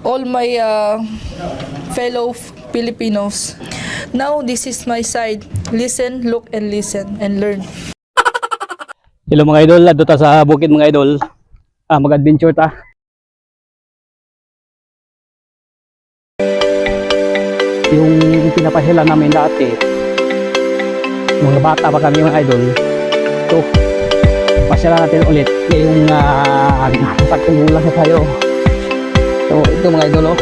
all my fellow Filipinos. Now, this is my side. Listen, look, and listen, and learn. Hello mga idol, adto ta sa bukid mga idol. Mag-adventure ta. Yung pinapasyalan namin dati, mga bata pa kami mga idol. So, pasyalan natin ulit yung saktong gulang na tayo. So, ito mga idol, oh.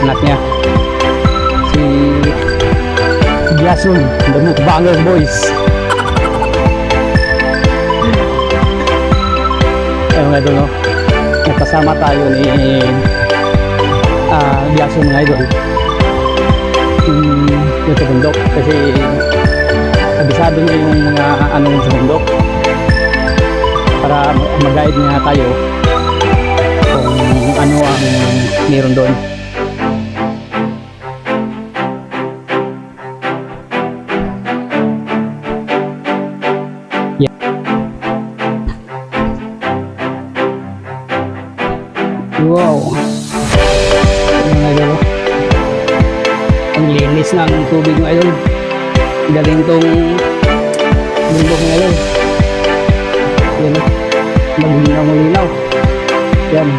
Anak niya si Jason, the Mukbanger Boys. Ayun nga idol, no? Nagkasama tayo ni Jason mga idol yung sa bundok kasi kabisado niya yung mga anong sa bundok para mag-guide nga tayo kung ano ang meron doon. Wow, ang linis ng tubig ng idol. Galing tong bundok ng idol. Yan o, maglinaw-linaw. Yan.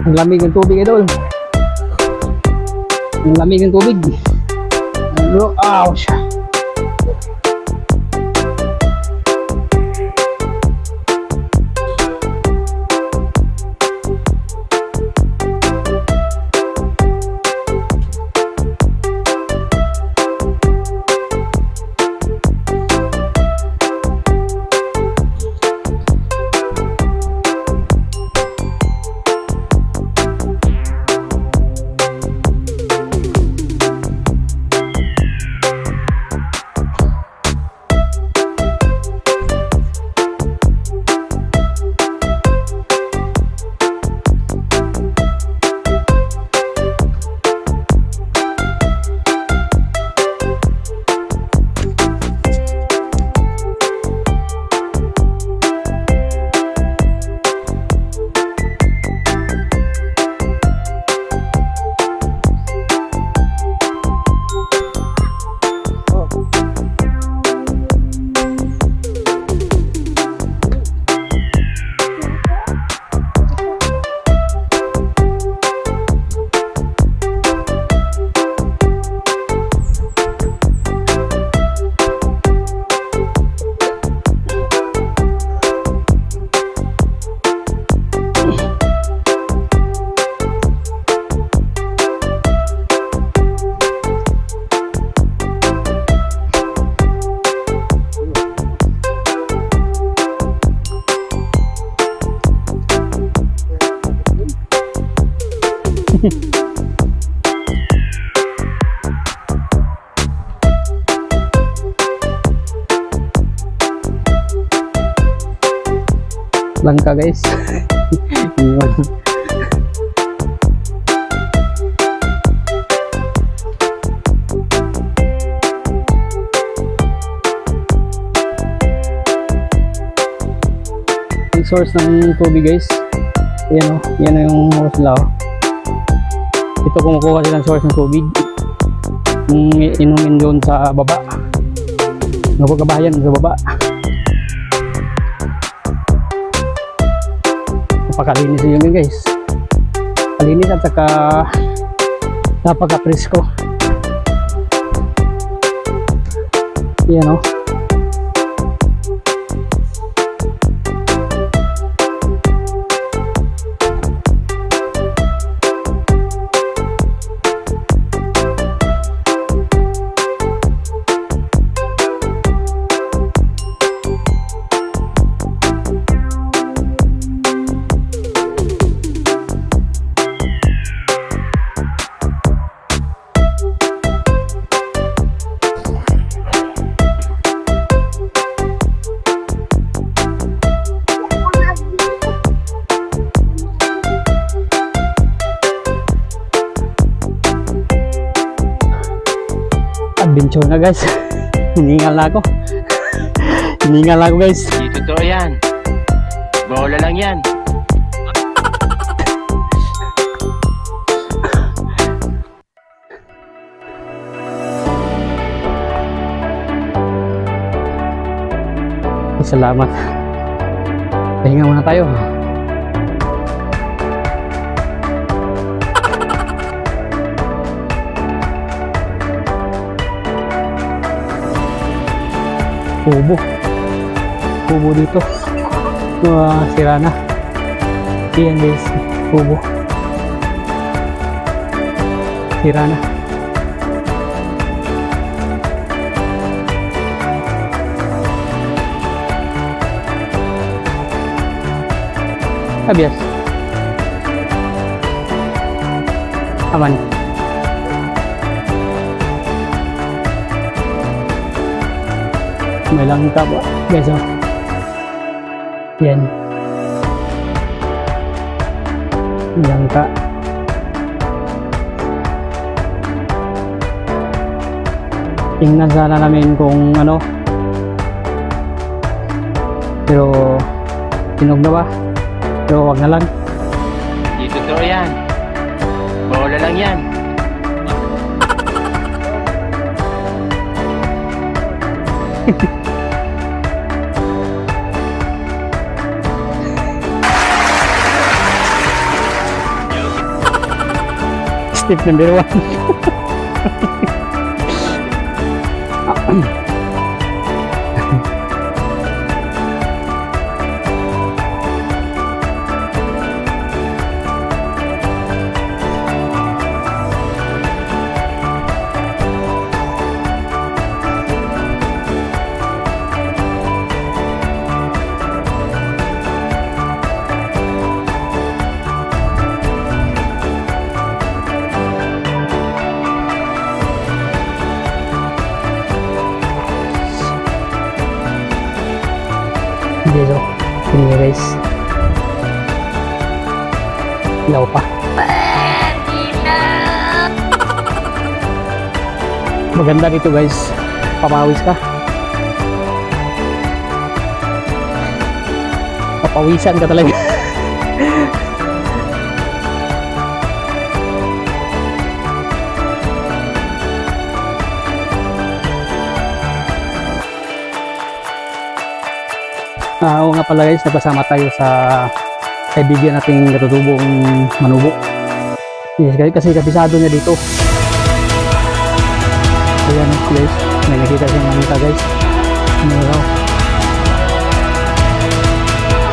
Ang lamig ng tubig idol. Ang lamig ng tubig. Ouch. Langka guys. Yung source ng tubig guys. Ayan o, yan o yung hose nila o. Ito kumukuha sila ng source ng tubig. Inumin doon sa baba. Mga kabayan sa baba. Napakalinis yun guys. Kalinis at saka napaka-presko. Yan o. Adventure na guys. Hiningal na ako. Hiningal na ako guys. Di totoo yan. Bola lang yan. Salamat. Pahinga muna tayo. Kubo dito. Sira na. Yan guys, kubo. Sira na. Abias. Aman. May langka po guys oh. Yan. May langka. Tingnan sana namin kung ano. Pero tinog na ba? Pero wag na lang. Di totoo yan. Bola lang yan. Step number 1. Dito, ini guys. Ilaw pa. Maganda dito guys. Papawis ka. Papawisan ka talaga. Oo nga pala guys, nagpasama tayo sa kaibigan nating katutubong Manubo. Yes guys, kasi kabisado niya dito. Ayan guys, may nakita siyang manita guys. Ano raw?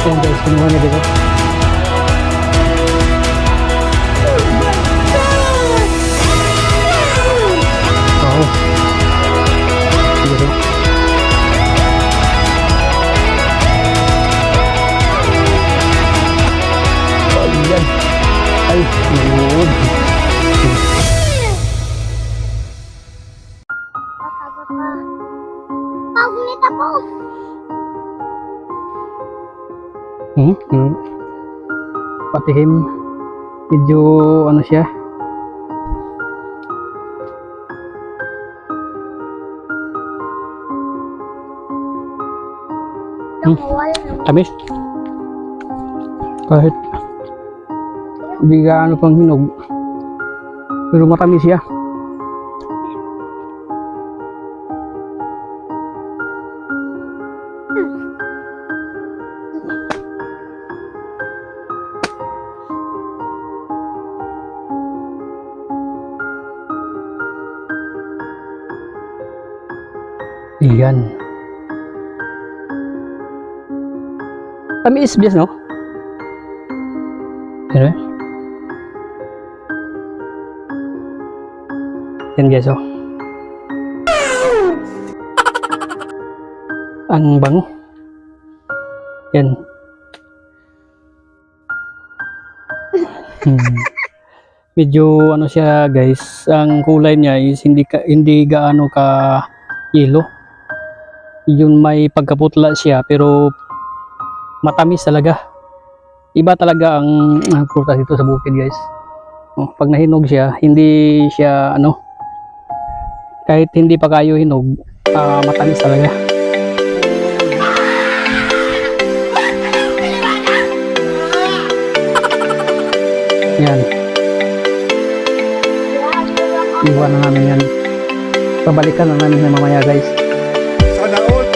Ayan guys, kinuha niya dito. Oo. Dito. Ayan. Ay, good. Pagunit ako. Patihim. Medyo ano siya. Tamis. Kahit hindi gaano pang hinog. Pero matamis siya. Iyan. Tamis bias no? Ano? Yan guys oh. Ang bango. Yan. Medyo ano siya guys, ang kulay niya is hindi gaano ka yellow. Yun may pagkaputla siya pero matamis talaga. Iba talaga ang prutas dito sa bukid guys. Oh, pag nahinog siya, hindi siya ano, kahit hindi pa kayo hinog, matamis talaga. Yan. Iwan na namin yan. Pabalikan na namin na mamaya guys. Sana all.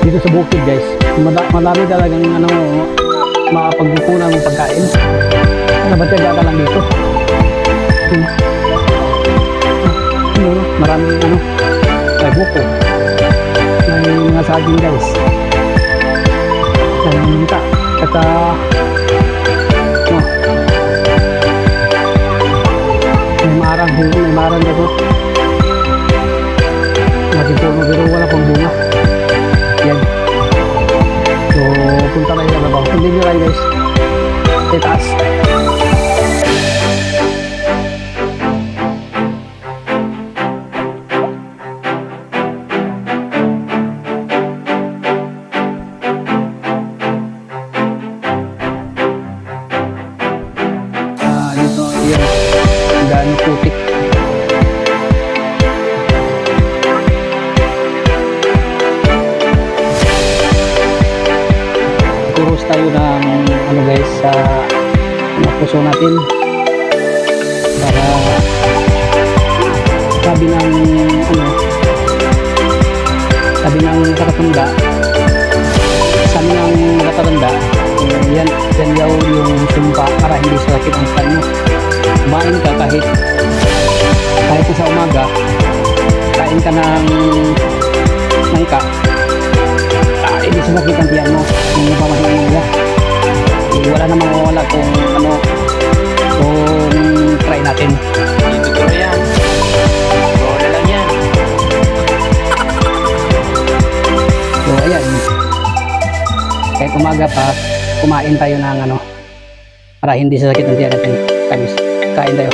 Dito sa bukid guys, marami talagang ano, makapagkukunan ng pagkain. Nabatyaga ka lang dito. Maraming ano, ay buko. May mga saging guys. Ay minta. Kata may marang dito. Natin puno pero wala pang bunga. Yan. So, punta tayo sa labaw. Hindi nyo tayo guys. Sa taas. Dito, yan. Ang dami putik. Kuros tayo ng ano guys sa puso natin para sabi ng ano, sabi ng nakatanda, sabi ng nakatanda, yan daw yung sumpa para hindi sakit ang tiyan mo. Kumain ka kahit sa umaga, kain ka ng nangka, hindi sakit ang tiyan mo kung pamahin nila. Wala namang mawala kung ano, kung try natin. Dito to yan. Bola lang yan. So ayan, kahit umaga pa, kumain tayo ng ano, para hindi sasakit ang tiyan natin. Kamis, kain tayo.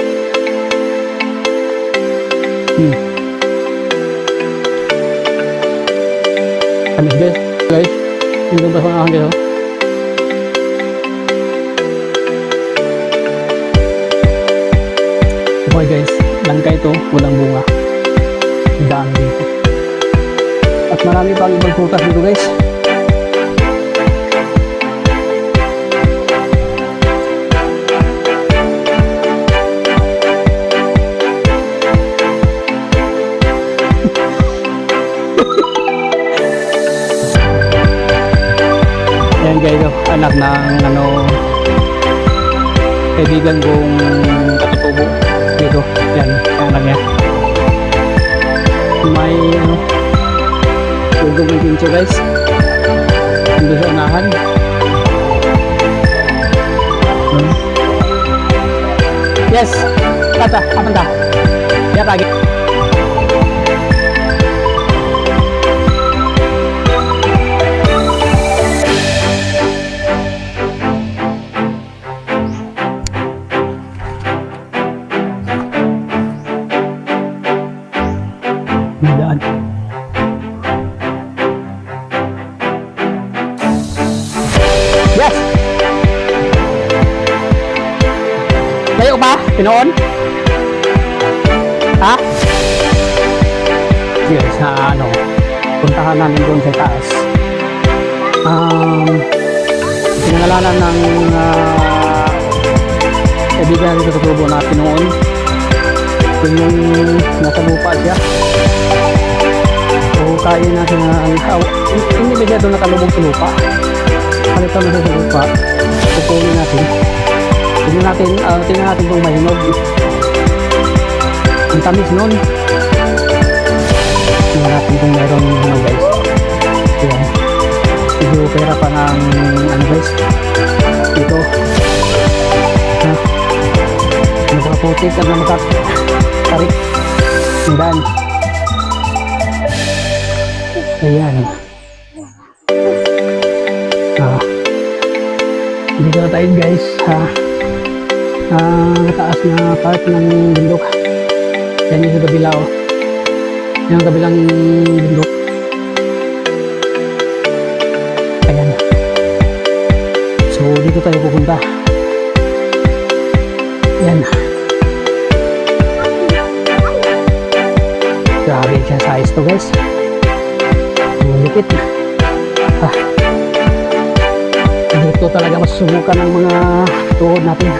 Kamis guys, hindi ba sa akin kayo? Okay guys, langka ito, walang bunga. Dami dito. At marami pang ibang prutas dito guys. Yan guys, anak ng ano, kaibigan kong katutubo dito. Yan, anak niya. May ano, tugong yung pincho guys. Ando sa unahan. Yes, tata, kapan ta? Ya lagi. Daan. Yes! Layo pa? Pinoon? Ha? Yes, na ano. puntahan namin doon sa taas. Pinangalanan ng kaibigan dito sa tubo natin noon. Yung nasa lupa siya. So kaya natin hindi masyado nakalubog sa lupa. Palitan na sa lupa. Tutuloy natin. Tingnan natin kung mahinog. Ang tamis nun. Tingnan natin kung meron mga guys. Ayan. Medyo pera pa ng ano guys. Dito. Napakaputik at namakarik. Tingnan. Ayan. Dito na tayo guys. Taas na part ng bundok. Yan yung sa kabila oh. Yung kabilang bundok. Ayan. So dito tayo pupunta. Yan. Grabe siya size to guys. Lupit. Dito talaga masusubukan ng mga tuhod natin.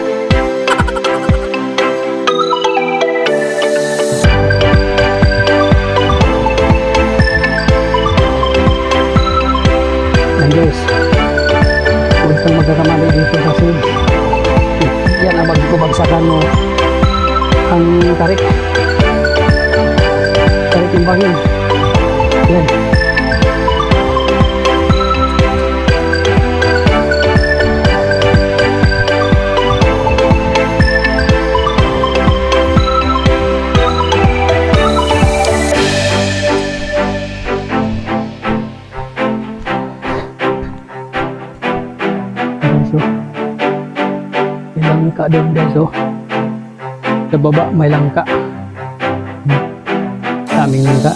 And guys, huwag kang magkakamali dito kasi yan ang magbabagsakan mo ang tarik yung bangin. Yan. Langka doon guys oh. Sa baba may langka. Daming langka.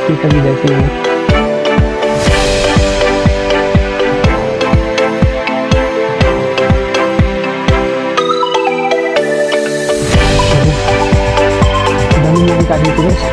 Kita nyo guys yun. Daming langka dito guys.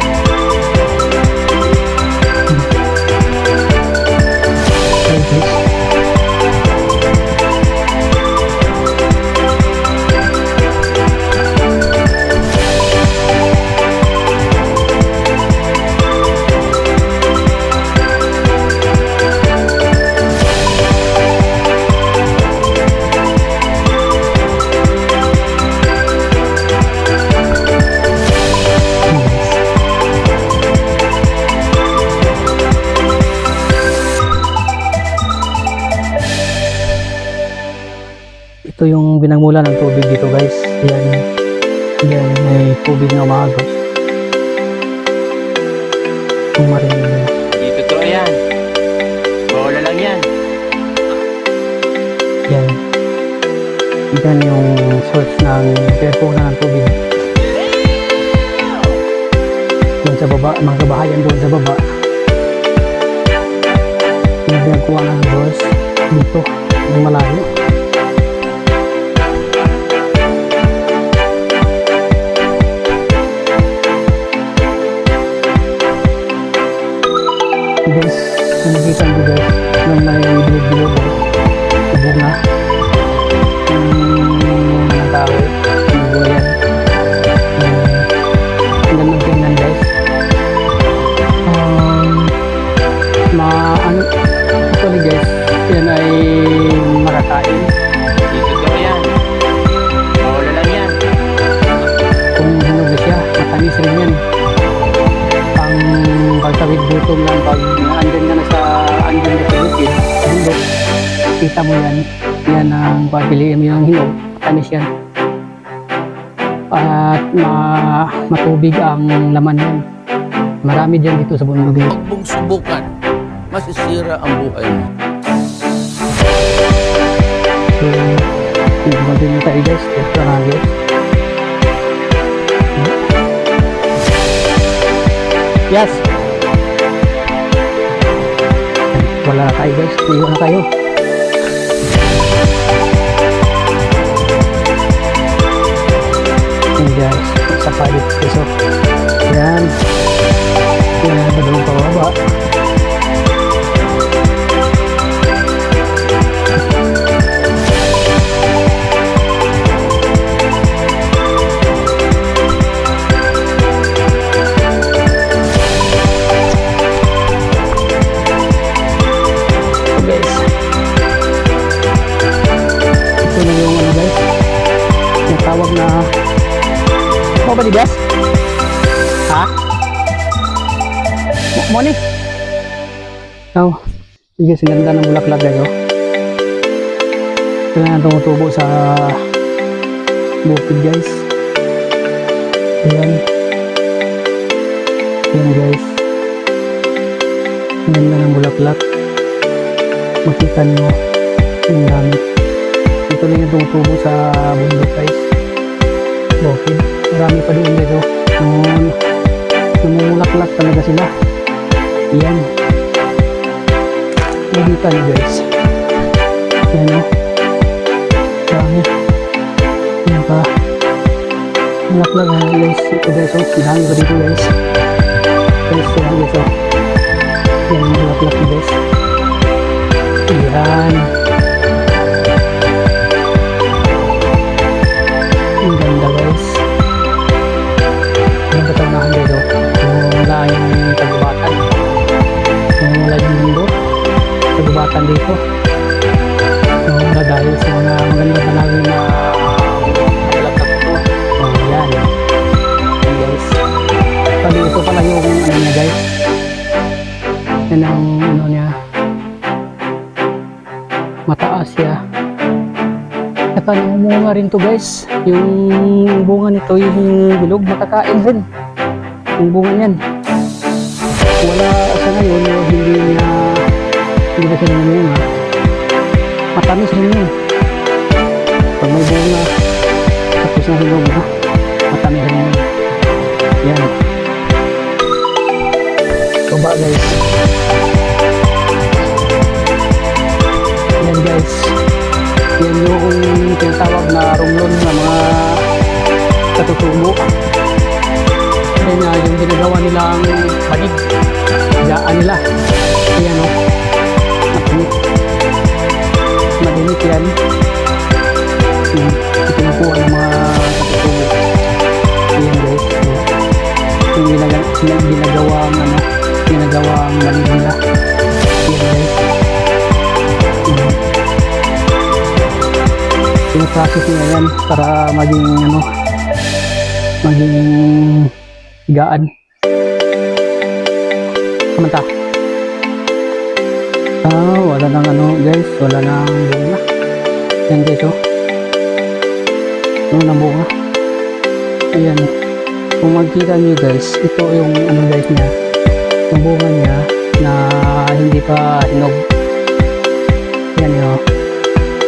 Ito yung binangmula ng tubig dito guys. Yan. Yan may tubig na umagos. Kung marinig guys. Hindi totoo yan. Bola lang yan. Yan. Yan yung source ng pinagkunan ng tubig. Doon sa baba, mga kabahayan doon sa baba. Yung pinagkuha ng source dito, yung malayo. Guys, nakikita nyo guys na may bilog-bilog guys sa bunga ng tao ng buhayan. Ang ganda tingnan guys. Actually guys, yan ay marakain. Hindi totoo yan. Bola lang yan. Kung hinog na siya, matamis rin yan. Pagtawid gutom lang pag andyan ka na sa bukid, bundok, kita mo yan ang pagpiliin mo yung hinog, tamis yan at matubig ang laman yan. Marami dyan dito sa bundok. Huwag mong subukan, masisira ang buhay mo. So magpapagin na tayo guys, ito na guys. Yes. Wala na tayo guys, iwan na tayo. guys, isa pa dito guys. So, yan. Yan, padulong pababa. Guys, ito na yung ano guys, yung tawag na mo ba di gas? Ha? Mo ni? Oh, sige, sinanda ng bulaklak guys. Oh, ito na tumutubo sa bukid guys. Ayan. Ayan guys, sinanda ng bulaklak. Makita nyo yung dami. Ito lang yung tumutubo sa bundok guys. Bukid. Marami pa doon dito. Namumulaklak talaga sila. Yan. Makita nyo guys. Yan o. Dami. Yan pa. Mulaklak na guys. Ito guys o. Dami pa dito guys. Guys, yan guys o. Yan yung mulaklak guys. Yan. Ang ganda guys. Ang katanahan dito. Mula yung tagubatan. Mula yung mundo. Tagubatan dito. Mula dahil sa mga maganda namin na malakap ito. Yan. Yan guys. Pali ito pala yung ano niya guys. Yan ang ano niya. Mataas siya. At namunga rin to guys. Yung bunga nito, yung bilog, makakain din. Yung bunga niyan. Wala sa ngayon, hindi na siya namunga. Matamis rin yun. Pag may bunga, tapos na hinog na, matamis rin yun. Yan. Baba guys. Yan guys, yan yung tinatawag na rumlon na mga katutubo. Yan yung ginagawa nilang panig, higaan nila. Ayan o, madinit yan. Itinukuha ng mga katutubo. Ayan guys, yung ginagawang panig nila. Ayan guys. Pinaprocess nila yan para maging maging higaan. Kamanta. Wala nang guys, wala nang bunga. Yan guys oh. Nang bunga. Ayan. Kung magkita nyo guys, ito yung guys niya. Yung bunga niya na hindi pa hinog. Yan yun.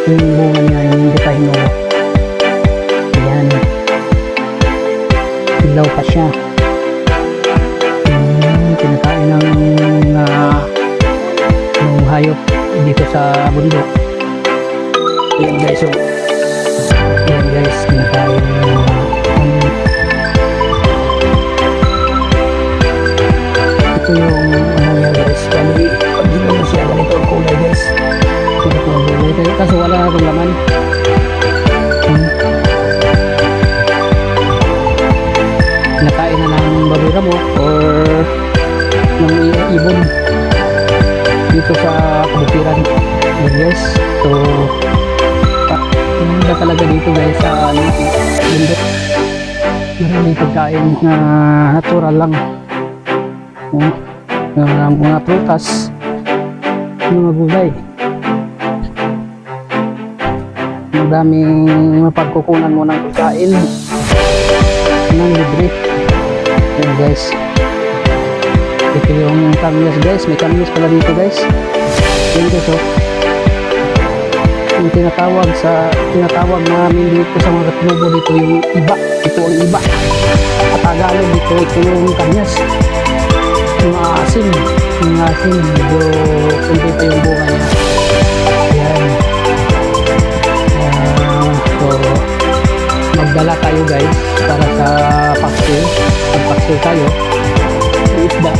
Yung bunga niya yung hindi pa hinog. Ayan. Ilaw pa siya. Kinakain ng hayop dito sa bundok. Ayan guys. So, ayan guys. Kinakain ito yung niya guys. Kali pag hindi mo siya ganito ang kulay guys. Kaso wala na itong laman. Nakain na ng baboy ramo or ng ibon dito sa kabukiran. Yes. So maganda talaga dito guys sa bundok. Maraming pagkain na natural lang. Mga prutas, mga gulay. Madaming mapagkukunan mo ng pagkain ng libre. Yan guys. Ito yung kamyas guys. May kamyas pala dito guys. Yan guys oh. Yung tinatawag namin dito sa mga katubo dito yung iba. Ito ang iba. Sa Tagalog dito ito yung kamyas. Yung asin. Yung asin. Medyo kunti pa yung bunga niya. Ayan. So magdala tayo guys para sa paksiw. Pag-paksiw tayo, isda.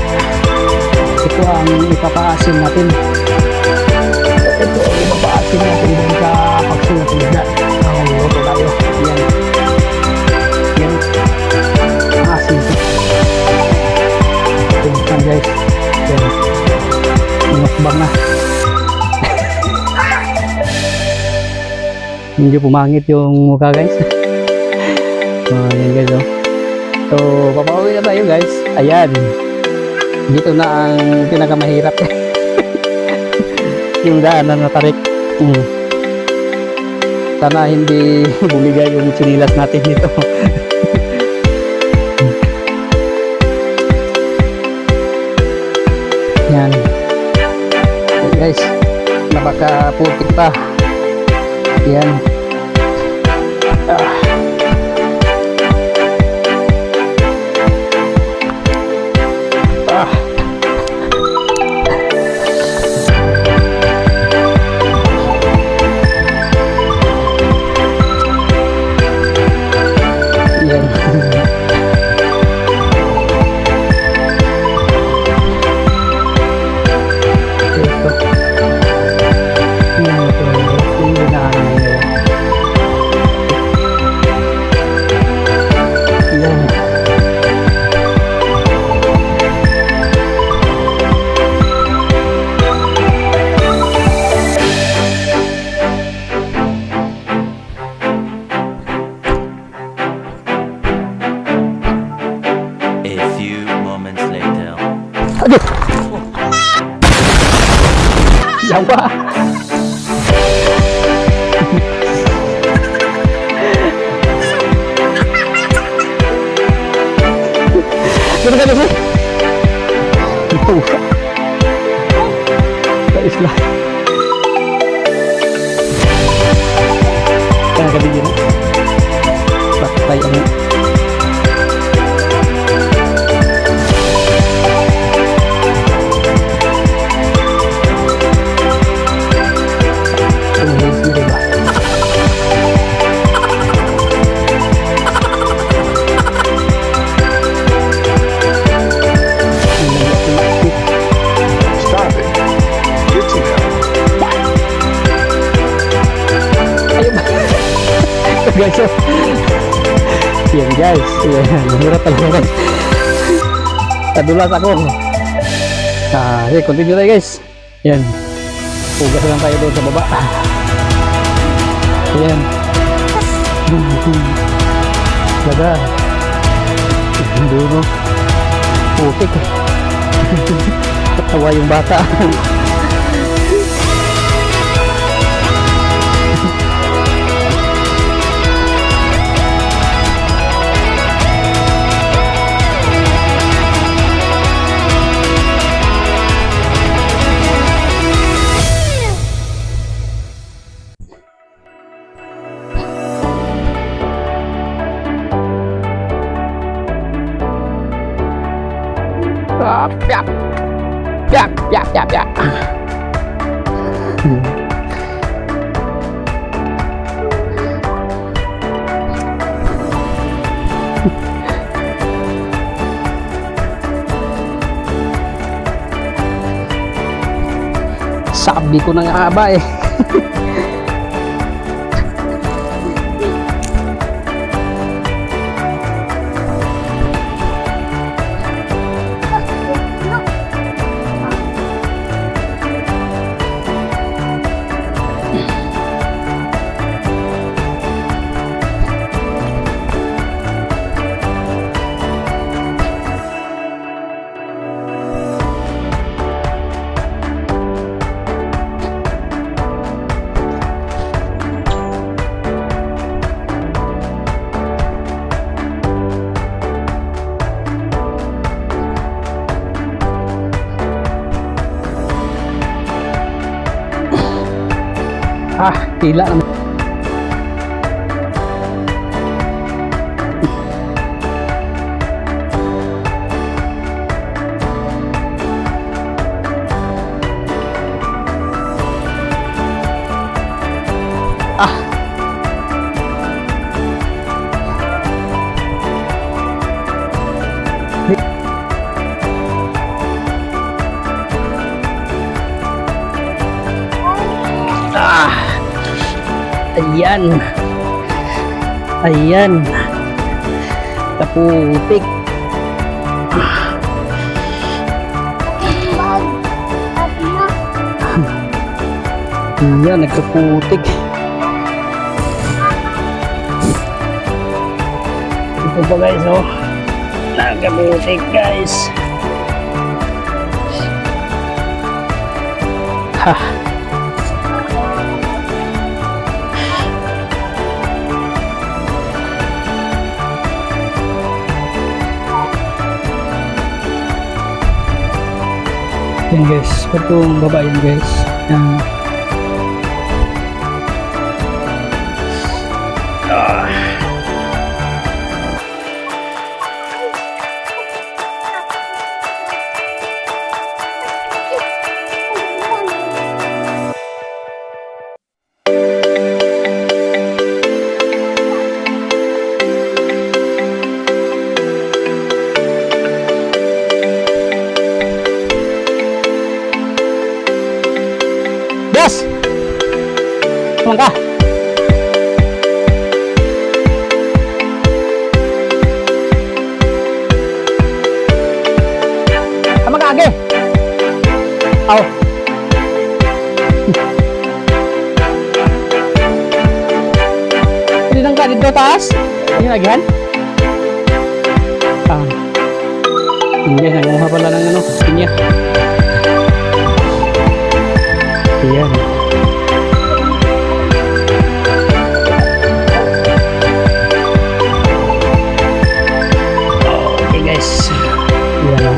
Ito ang ipapaasin natin. Ito ang ipapaasin natin dun sa paksiw natin isda. Ang luto tayo. Yan. Yan. Ang asin. Ito yan guys. Yan. Mukbang na. Medyo pumangit yung mukha guys. Ayan guys oh. So papauwi na tayo guys. Ayan. Dito na ang pinakamahirap. Yung daanan na tarik. Sana hindi bumigay yung sinilas natin dito. Yan. Ayan guys. Napaka-putik pa. Yan. Yan. A few moments later. Aduh. Yawa. Sudah kan itu? Islah. Jangan kebijinan. Pakai ini. Guys, oh. Yan guys, yan, murah talaga guys. Tadulas ako. Okay, continue tayo guys. Yan, pugas lang tayo doon sa baba. Yan. Laga. Dulo. Putik. Katawa yung bata. Yap. Yap, yap, yap, yap. Sabi ko na nga ba eh. Tila naman. Ayan. Ayan. Kaputik. Ayan, nagkaputik. Ito pa guys, oh. Nagkaputik guys. Ha. Yan guys, itong babae yun guys. Boss! Kumang ka! Tama ka, age! Aw! Hindi lang ka dito taas? Hindi nagihan? Hindi, nanguha pala ng ano, pinya. Ayan. Okay guys. Ayan o.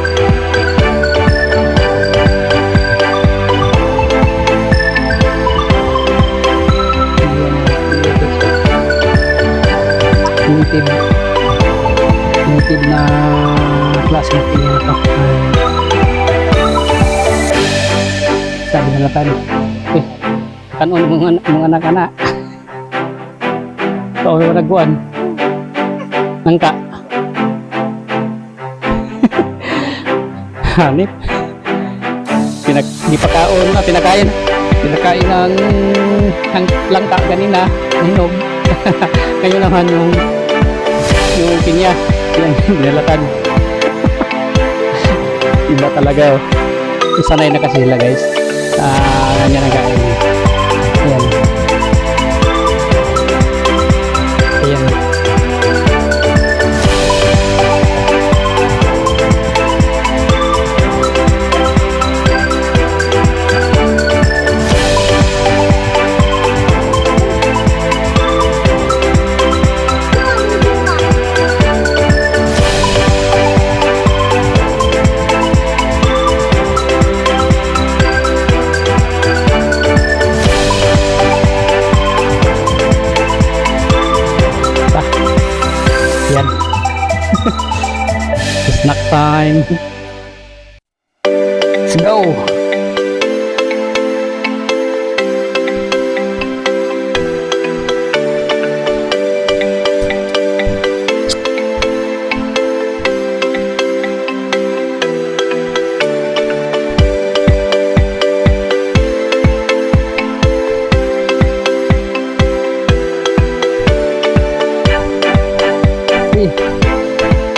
Native na klase ng pinya na to. Sabi na natin. Kanon mga anak-anak. So, nagkuhan. Nangka. Hanip. Pinakaon na, pinakain ng langka kanina. Hinog. Ngayon naman yung pinya. Yan, binalatan. Iba talaga. Sanay na kasi sila guys. Ganyan ang kain. Ayan. Ayan. Yan. Snack time. Let's go.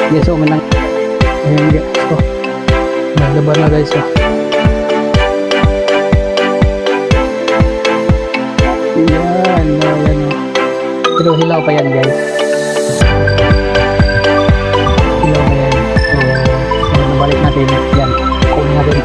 Yes, so manang ayan guys, so naglabar na guys, so yan, yan, pero hilaw pa yan guys, hilaw pa yan, so nabalik natin yan, kunin natin.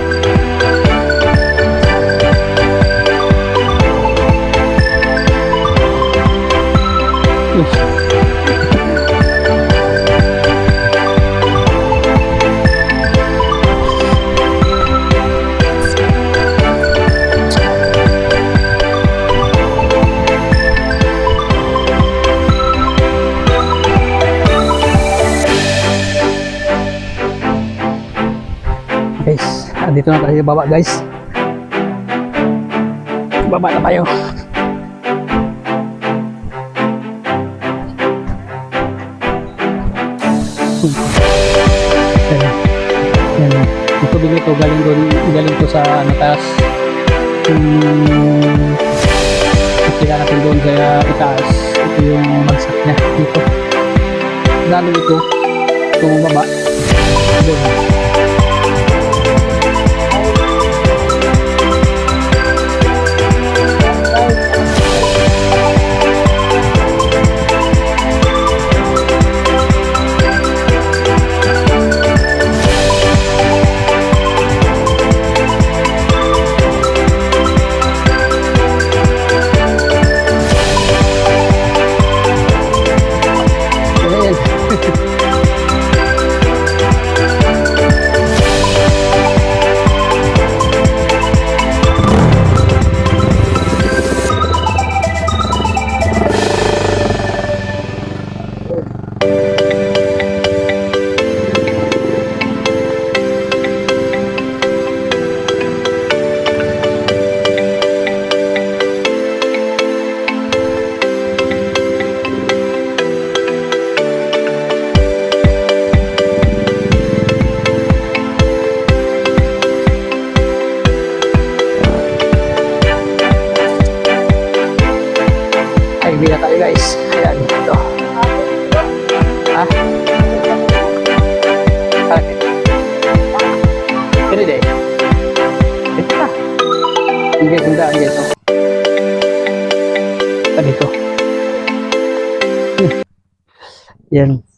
Guys, dito na tayo baba guys. Baba na tayo. Yan. Yung tubig ito galing to sa taas. balikan natin doon sa itaas. Ito yung bagsak niya dito. Lalo ito, itong baba. Doon. Ayan. Ay, bila tayo guys. Ayan, ito. Ha? Bakit? Pwede deh. Ito na. Hingga ganda, hingga ito. Ano ito? Yan.